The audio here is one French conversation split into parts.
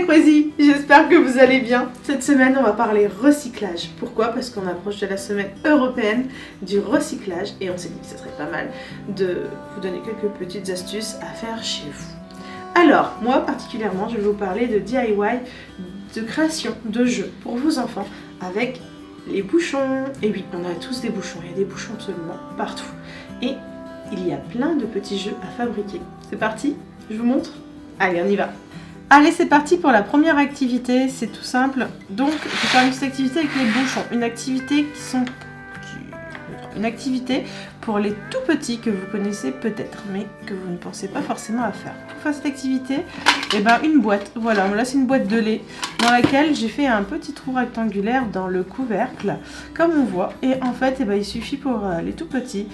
les Crazy, j'espère que vous allez bien. Cette semaine, on va parler recyclage. Pourquoi? Parce qu'on approche de la semaine européenne du recyclage et on s'est dit que ce serait pas mal de vous donner quelques petites astuces à faire chez vous. Alors, moi particulièrement, je vais vous parler de DIY, de création de jeux pour vos enfants avec les bouchons. Et oui, on a tous des bouchons, il y a des bouchons absolument partout. Et il y a plein de petits jeux à fabriquer. C'est parti? Je vous montre? Allez, on y va. Allez, c'est parti pour la première activité, c'est tout simple. Donc, je vais faire une petite activité avec les bouchons. Une activité pour les tout petits que vous connaissez peut-être, mais que vous ne pensez pas forcément à faire. Pour faire cette activité, une boîte. Voilà, là c'est une boîte de lait dans laquelle j'ai fait un petit trou rectangulaire dans le couvercle, comme on voit. Et en fait, il suffit pour les tout petits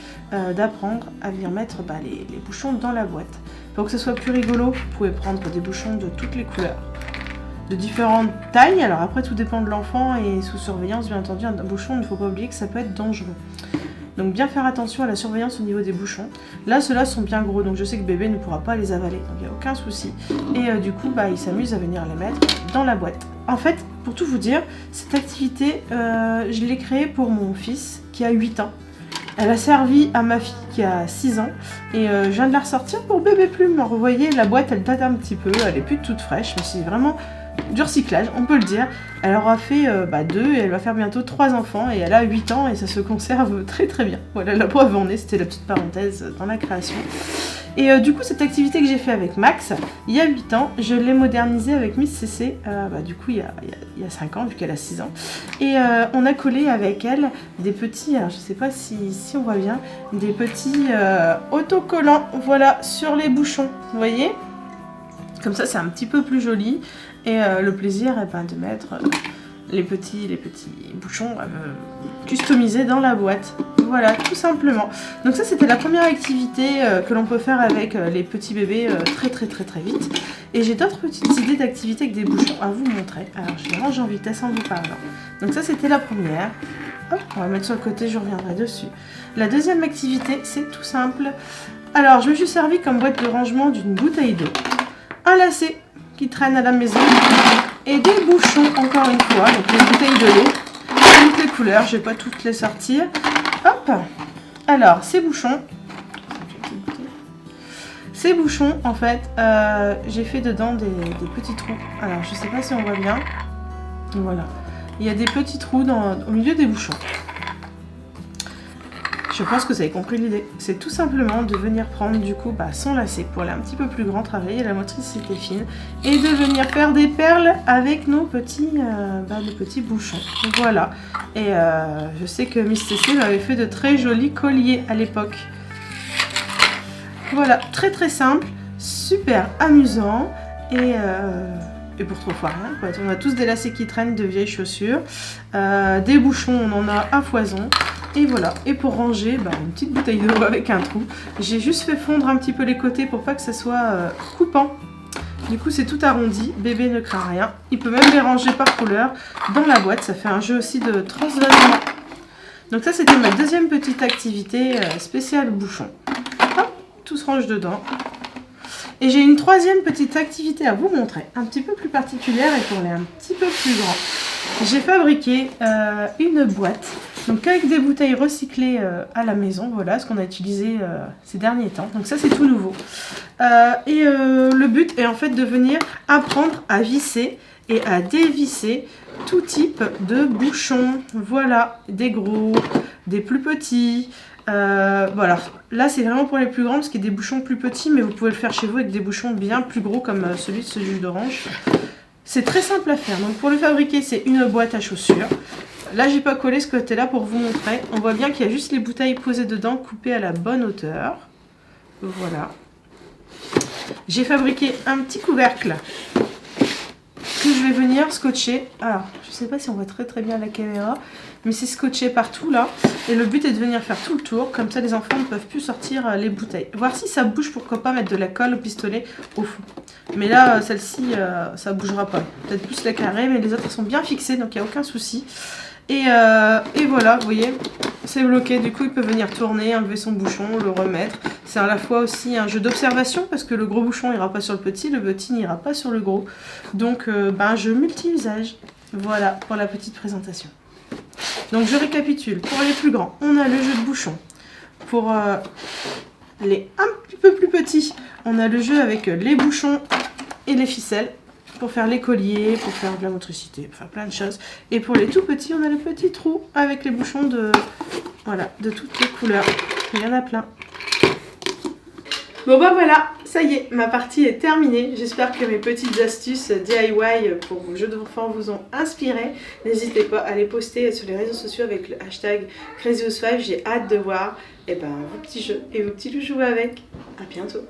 d'apprendre à venir mettre les bouchons dans la boîte. Pour que ce soit plus rigolo, vous pouvez prendre des bouchons de toutes les couleurs, de différentes tailles. Alors après, tout dépend de l'enfant et sous surveillance, bien entendu. Un bouchon, il ne faut pas oublier que ça peut être dangereux. Donc bien faire attention à la surveillance au niveau des bouchons. Là, ceux-là sont bien gros, donc je sais que bébé ne pourra pas les avaler, donc il n'y a aucun souci. Et du coup, il s'amuse à venir les mettre dans la boîte. En fait, pour tout vous dire, cette activité, je l'ai créée pour mon fils qui a 8 ans. Elle a servi à ma fille qui a 6 ans et je viens de la ressortir pour bébé plume. Alors vous voyez, la boîte elle date un petit peu, elle est plus toute fraîche, mais c'est vraiment du recyclage, on peut le dire. Elle aura fait 2 et elle va faire bientôt 3 enfants et elle a 8 ans et ça se conserve très très bien. Voilà, la preuve en est, c'était la petite parenthèse dans la création. Et du coup, cette activité que j'ai fait avec Max, il y a 8 ans, je l'ai modernisée avec Miss CC, du coup il y a 5 ans, vu qu'elle a 6 ans. Et on a collé avec elle des petits, alors je sais pas si on voit bien, des petits autocollants, voilà, sur les bouchons, vous voyez? Comme ça, c'est un petit peu plus joli. Et le plaisir de mettre les petits bouchons customisés dans la boîte. Voilà, tout simplement. Donc ça, c'était la première activité que l'on peut faire avec les petits bébés très vite. Et j'ai d'autres petites idées d'activités avec des bouchons à vous montrer. Alors, je les range en vitesse en vous parlant. Donc ça, c'était la première. Hop, on va mettre sur le côté, je reviendrai dessus. La deuxième activité, c'est tout simple. Alors, je me suis servi comme boîte de rangement d'une bouteille d'eau, un lacet qui traîne à la maison et des bouchons encore une fois, donc les bouteilles de lait, toutes les couleurs, je vais pas toutes les sortir. Hop. Alors ces bouchons en fait, j'ai fait dedans des petits trous. Alors je sais pas si on voit bien. Voilà, il y a des petits trous au milieu des bouchons. Je pense que vous avez compris l'idée. C'est tout simplement de venir prendre du coup son lacet pour aller un petit peu plus grand, travailler la motricité fine et de venir faire des perles avec nos petits bouchons. Voilà. Et je sais que Miss CC m'avait fait de très jolis colliers à l'époque. Voilà, très simple, super amusant et pour 3 fois rien, quoi. On a tous des lacets qui traînent, de vieilles chaussures, des bouchons, on en a à foison. Et voilà, et pour ranger, une petite bouteille d'eau avec un trou. J'ai juste fait fondre un petit peu les côtés pour pas que ça soit coupant. Du coup, c'est tout arrondi, bébé ne craint rien. Il peut même les ranger par couleur dans la boîte, ça fait un jeu aussi de transvasement. Donc ça, c'était ma deuxième petite activité spéciale bouchon. Hop, tout se range dedans. Et j'ai une troisième petite activité à vous montrer, un petit peu plus particulière et pour les un petit peu plus grands. J'ai fabriqué une boîte, donc avec des bouteilles recyclées à la maison, voilà ce qu'on a utilisé ces derniers temps. Donc ça c'est tout nouveau. Le but est en fait de venir apprendre à visser et à dévisser tout type de bouchons. Voilà, des gros, des plus petits. Voilà, là c'est vraiment pour les plus grands parce qu'il y a des bouchons plus petits, mais vous pouvez le faire chez vous avec des bouchons bien plus gros comme celui de ce jus d'orange. C'est très simple à faire. Donc pour le fabriquer, c'est une boîte à chaussures. Là, j'ai pas collé ce côté-là pour vous montrer. On voit bien qu'il y a juste les bouteilles posées dedans, coupées à la bonne hauteur. Voilà. J'ai fabriqué un petit couvercle que je vais venir scotcher. Alors, je sais pas si on voit très bien la caméra, mais c'est scotché partout là. Et le but est de venir faire tout le tour, comme ça les enfants ne peuvent plus sortir les bouteilles. Voir si ça bouge, pourquoi pas mettre de la colle au pistolet au fond. Mais là, celle-ci, ça bougera pas. Peut-être plus la carrée, mais les autres sont bien fixées, donc il n'y a aucun souci. Et voilà, vous voyez, c'est bloqué. Du coup, il peut venir tourner, enlever son bouchon, le remettre. C'est à la fois aussi un jeu d'observation parce que le gros bouchon n'ira pas sur le petit n'ira pas sur le gros. Donc, un jeu multi-usage. Voilà pour la petite présentation. Donc, je récapitule. Pour les plus grands, on a le jeu de bouchon. Pour les un petit peu plus petits, on a le jeu avec les bouchons et les ficelles. Pour faire les colliers, pour faire de la motricité, pour faire plein de choses. Et pour les tout petits, on a le petit trou avec les bouchons de toutes les couleurs. Il y en a plein. Bon bah voilà, ça y est, ma partie est terminée. J'espère que mes petites astuces DIY pour vos jeux d'enfants vous ont inspiré. N'hésitez pas à les poster sur les réseaux sociaux avec le hashtag CrazyHouse5. J'ai hâte de voir vos petits jeux et vos petits loups jouer avec. À bientôt.